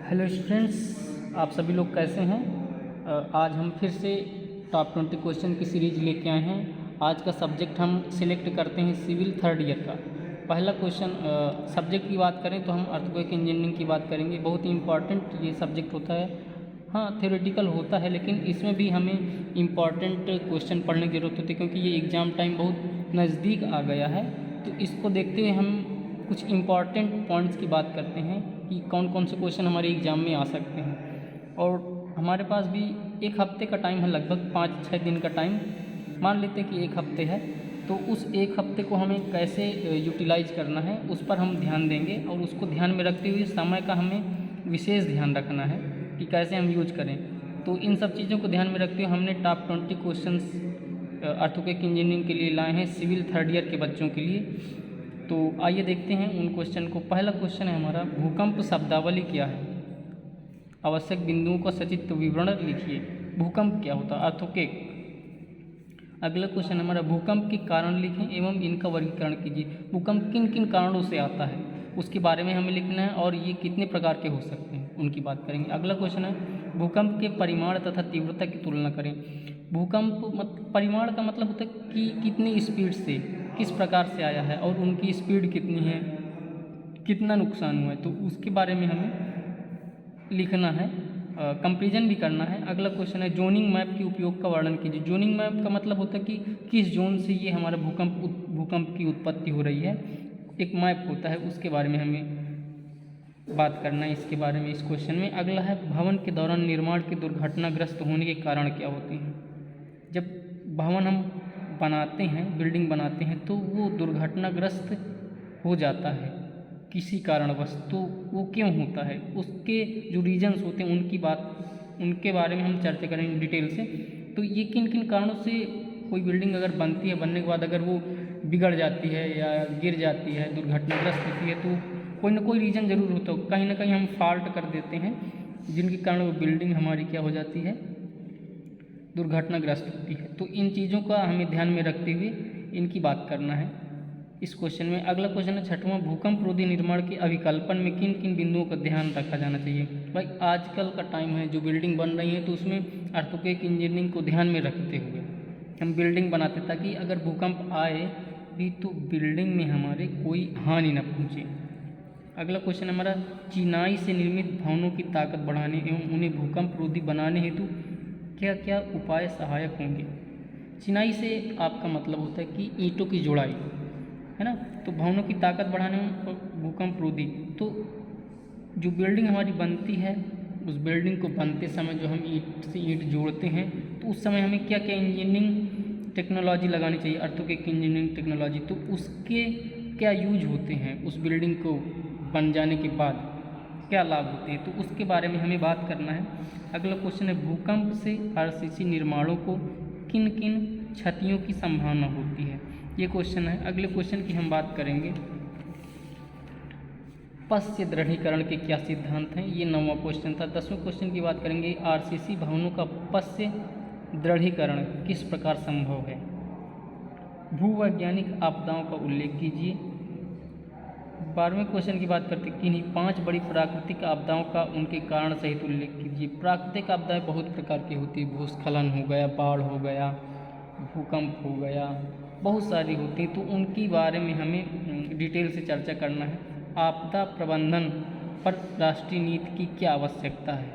Hello students, आप सभी लोग कैसे हैं। आज हम फिर से टॉप 20 क्वेश्चन की सीरीज लेके आए हैं। आज का सब्जेक्ट हम सिलेक्ट करते हैं सिविल थर्ड ईयर का। पहला क्वेश्चन, सब्जेक्ट की बात करें तो हम अर्थक्वेक इंजीनियरिंग की बात करेंगे। बहुत ही इम्पॉर्टेंट ये सब्जेक्ट होता है। हाँ, थ्योरेटिकल होता है लेकिन इसमें भी हमें इम्पॉर्टेंट क्वेश्चन पढ़ने की ज़रूरत होती है क्योंकि ये एग्ज़ाम टाइम बहुत नज़दीक आ गया है। तो इसको देखते हुए हम कुछ इम्पॉर्टेंट पॉइंट्स की बात करते हैं कि कौन कौन से क्वेश्चन हमारे एग्ज़ाम में आ सकते हैं। और हमारे पास भी एक हफ्ते का टाइम है, लगभग 5-6 दिन का टाइम मान लेते हैं कि एक हफ्ते है। तो उस एक हफ्ते को हमें कैसे यूटिलाइज करना है उस पर हम ध्यान देंगे और उसको ध्यान में रखते हुए समय का हमें विशेष ध्यान रखना है कि कैसे हम यूज करें। तो इन सब चीज़ों को ध्यान में रखते हुए हमने टॉप 20 क्वेश्चंस अर्थक्वेक इंजीनियरिंग के लिए लाए हैं सिविल थर्ड ईयर के बच्चों के लिए। तो आइए देखते हैं उन क्वेश्चन को। पहला क्वेश्चन है हमारा, भूकंप शब्दावली क्या है? आवश्यक बिंदुओं का सचित्र विवरण लिखिए। भूकंप क्या होता है? अर्थक्वेक। अगला क्वेश्चन हमारा, भूकंप के कारण लिखें एवं इनका वर्गीकरण कीजिए। भूकंप किन किन कारणों से आता है उसके बारे में हमें लिखना है और ये कितने प्रकार के हो सकते हैं उनकी बात करेंगे। अगला क्वेश्चन है, भूकंप के परिमाण तथा तीव्रता की तुलना करें। भूकंप परिमाण का मतलब होता है कि कितनी स्पीड से, किस प्रकार से आया है और उनकी स्पीड कितनी है, कितना नुकसान हुआ है, तो उसके बारे में हमें लिखना है। कंपेरिजन भी करना है। अगला क्वेश्चन है, जोनिंग मैप के उपयोग का वर्णन कीजिए। जोनिंग मैप का मतलब होता है कि किस जोन से ये हमारा भूकंप की उत्पत्ति हो रही है। एक मैप होता है, उसके बारे में हमें बात करना है इसके बारे में इस क्वेश्चन में। अगला है, भवन के दौरान निर्माण के दुर्घटनाग्रस्त होने के कारण क्या होते हैं। जब भवन हम बनाते हैं, बिल्डिंग बनाते हैं, तो वो दुर्घटनाग्रस्त हो जाता है किसी कारणवश, तो वो क्यों होता है, उसके जो रीजन्स होते हैं उनके बारे में हम चर्चा करेंगे डिटेल से। तो ये किन किन कारणों से कोई बिल्डिंग अगर बनती है, बनने के बाद अगर वो बिगड़ जाती है या गिर जाती है, दुर्घटनाग्रस्त होती है, तो कोई ना कोई रीज़न ज़रूर होता है। कहीं ना कहीं हम फॉल्ट कर देते हैं जिनके कारण वो बिल्डिंग हमारी क्या हो जाती है, दुर्घटनाग्रस्त होती है। तो इन चीज़ों का हमें ध्यान में रखते हुए इनकी बात करना है इस क्वेश्चन में। अगला क्वेश्चन है छठवां, भूकंप रोधी निर्माण के अभिकल्पन में किन किन बिंदुओं का ध्यान रखा जाना चाहिए। भाई आजकल का टाइम है, जो बिल्डिंग बन रही है तो उसमें अर्थक्वेक इंजीनियरिंग को ध्यान में रखते हुए हम बिल्डिंग बनाते ताकि अगर भूकंप आए भी तो बिल्डिंग में हमारे कोई हानि न पहुँचे। अगला क्वेश्चन हमारा, चिनाई से निर्मित भवनों की ताकत बढ़ाने एवं उन्हें भूकंप रोधी बनाने हेतु क्या क्या उपाय सहायक होंगे। चिनाई से आपका मतलब होता है कि ईंटों की जोड़ाई है ना। तो भवनों की ताकत बढ़ाने में भूकंप रोधी, तो जो बिल्डिंग हमारी बनती है उस बिल्डिंग को बनते समय जो हम ईंट से ईंट जोड़ते हैं तो उस समय हमें क्या क्या इंजीनियरिंग टेक्नोलॉजी लगानी चाहिए, अर्थक्वेक इंजीनियरिंग टेक्नोलॉजी। तो उसके क्या यूज होते हैं, उस बिल्डिंग को बन जाने के बाद क्या लाभ होते हैं, तो उसके बारे में हमें बात करना है। अगला क्वेश्चन है, भूकंप से आरसीसी निर्माणों को किन किन क्षतियों की संभावना होती है, ये क्वेश्चन है। अगले क्वेश्चन की हम बात करेंगे, पश्य दृढ़ीकरण के क्या सिद्धांत हैं, ये 9वां क्वेश्चन था। 10वें क्वेश्चन की बात करेंगे, आरसीसी भवनों का पश्य दृढ़ीकरण किस प्रकार संभव है। भूवैज्ञानिक आपदाओं का उल्लेख कीजिए। 12वें क्वेश्चन की बात करते हैं, किन्हीं 5 बड़ी प्राकृतिक आपदाओं का उनके कारण सहित उल्लेख कीजिए। प्राकृतिक आपदाएं बहुत प्रकार की होती है, भूस्खलन हो गया, बाढ़ हो गया, भूकंप हो गया, बहुत सारी होती हैं, तो उनके बारे में हमें डिटेल से चर्चा करना है। आपदा प्रबंधन पर राष्ट्रीय नीति की क्या आवश्यकता है।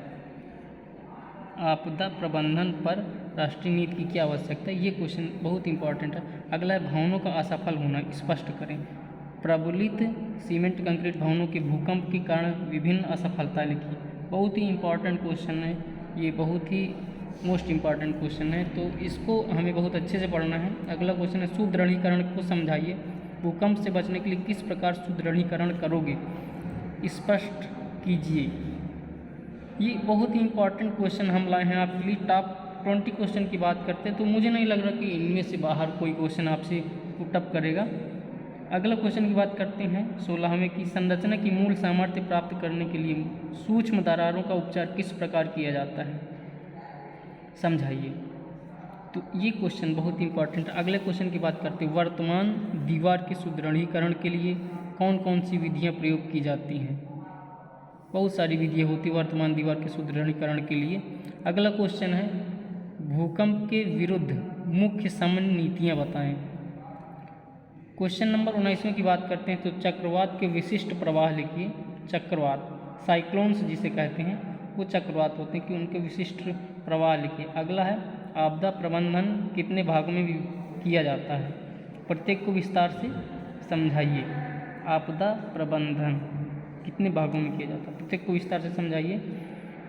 आपदा प्रबंधन पर राष्ट्रीय नीति की क्या आवश्यकता है, ये क्वेश्चन बहुत इंपॉर्टेंट है। अगला है, भवनों का असफल होना स्पष्ट करें। प्रबलित सीमेंट कंक्रीट भवनों के भूकंप के कारण विभिन्न असफलताएं लिखी। बहुत ही इंपॉर्टेंट क्वेश्चन है ये, बहुत ही मोस्ट इम्पॉर्टेंट क्वेश्चन है, तो इसको हमें बहुत अच्छे से पढ़ना है। अगला क्वेश्चन है, सुदृढ़ीकरण को समझाइए। भूकंप से बचने के लिए किस प्रकार सुदृढ़ीकरण करोगे, स्पष्ट कीजिए। ये बहुत ही इंपॉर्टेंट क्वेश्चन हम लाए हैं आपके लिए। टॉप 20 क्वेश्चन की बात करते हैं तो मुझे नहीं लग रहा कि इनमें से बाहर कोई क्वेश्चन आपसे पुटअप करेगा। अगला क्वेश्चन की बात करते हैं 16वें की, संरचना की मूल सामर्थ्य प्राप्त करने के लिए सूक्ष्म दरारों का उपचार किस प्रकार किया जाता है, समझाइए। तो ये क्वेश्चन बहुत इंपॉर्टेंट है। अगले क्वेश्चन की बात करते हैं, वर्तमान दीवार के सुदृढ़ीकरण के लिए कौन कौन सी विधियां प्रयोग की जाती हैं। बहुत सारी विधियाँ होती वर्तमान दीवार के सुदृढ़ीकरण के लिए। अगला क्वेश्चन है, भूकंप के विरुद्ध मुख्य शमन नीतियाँ बताएं। क्वेश्चन नंबर 19वें की बात करते हैं तो चक्रवात के विशिष्ट प्रवाह लिखिए। चक्रवात, साइक्लोन्स जिसे कहते हैं वो चक्रवात होते हैं कि उनके विशिष्ट प्रवाह लिखिए। अगला है, आपदा प्रबंधन कितने भागों में किया जाता है, प्रत्येक को विस्तार से समझाइए। आपदा प्रबंधन कितने भागों में किया जाता है, प्रत्येक को विस्तार से समझाइए।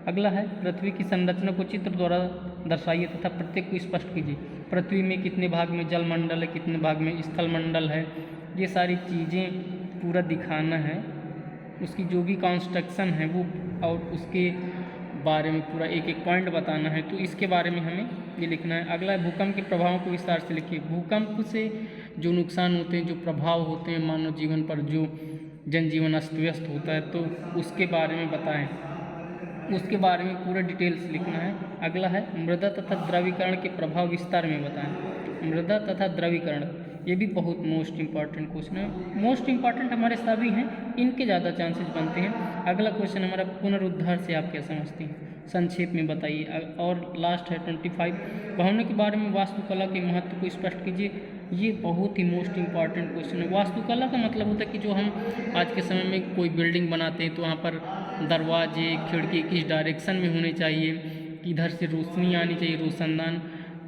अगला है, पृथ्वी की संरचना को चित्र द्वारा दर्शाइए तथा प्रत्येक को स्पष्ट कीजिए। पृथ्वी में कितने भाग में जल मंडल है, कितने भाग में स्थल मंडल है, ये सारी चीज़ें पूरा दिखाना है। उसकी जो भी कंस्ट्रक्शन है वो और उसके बारे में पूरा एक एक पॉइंट बताना है, तो इसके बारे में हमें ये लिखना है। अगला है, भूकंप के प्रभावों को विस्तार से लिखिए। भूकंप से जो नुकसान होते हैं, जो प्रभाव होते हैं मानव जीवन पर, जो जनजीवन अस्त व्यस्त होता है, तो उसके बारे में बताएं। उसके बारे में पूरा डिटेल्स लिखना है। अगला है, मृदा तथा द्रवीकरण के प्रभाव विस्तार में बताएं। मृदा तथा द्रवीकरण, ये भी बहुत मोस्ट इंपॉर्टेंट क्वेश्चन है। मोस्ट इंपॉर्टेंट हमारे सभी हैं, इनके ज़्यादा चांसेस बनते हैं। अगला क्वेश्चन हमारा, पुनरुद्धार से आप क्या समझते हैं, संक्षेप में बताइए। और लास्ट है 25, भवनों के बारे में वास्तुकला के महत्व को स्पष्ट कीजिए। ये बहुत ही मोस्ट इंपॉर्टेंट क्वेश्चन है। वास्तुकला का मतलब होता है कि जो हम आज के समय में कोई बिल्डिंग बनाते हैं तो वहाँ पर दरवाजे खिड़की किस डायरेक्शन में होने चाहिए, किधर से रोशनी आनी चाहिए, रोशनदान,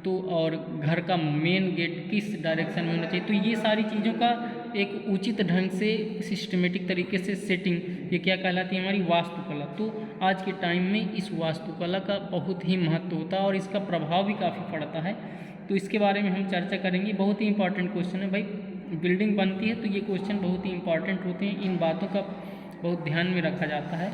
तो और घर का मेन गेट किस डायरेक्शन में होना चाहिए। तो ये सारी चीज़ों का एक उचित ढंग से सिस्टमेटिक तरीके से सेटिंग, ये क्या कहलाती है, हमारी वास्तुकला। तो आज के टाइम में इस वास्तुकला का बहुत ही महत्व होता है और इसका प्रभाव भी काफ़ी पड़ता है, तो इसके बारे में हम चर्चा करेंगे। बहुत ही इंपॉर्टेंट क्वेश्चन है भाई, बिल्डिंग बनती है तो ये क्वेश्चन बहुत ही इंपॉर्टेंट होते हैं, इन बातों का बहुत ध्यान में रखा जाता है।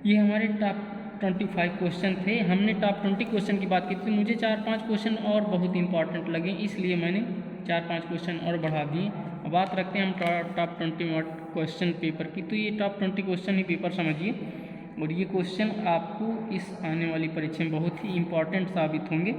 ये हमारे टॉप 25 क्वेश्चन थे। हमने टॉप 20 क्वेश्चन की बात की थी, मुझे 4-5 क्वेश्चन और बहुत इंपॉर्टेंट लगे, इसलिए मैंने 4-5 क्वेश्चन और बढ़ा दिए। अब बात रखते हैं हम टॉप 20 क्वेश्चन पेपर की। तो ये टॉप 20 क्वेश्चन ही पेपर समझिए, और ये क्वेश्चन आपको इस आने वाली परीक्षा में बहुत ही इंपॉर्टेंट साबित होंगे।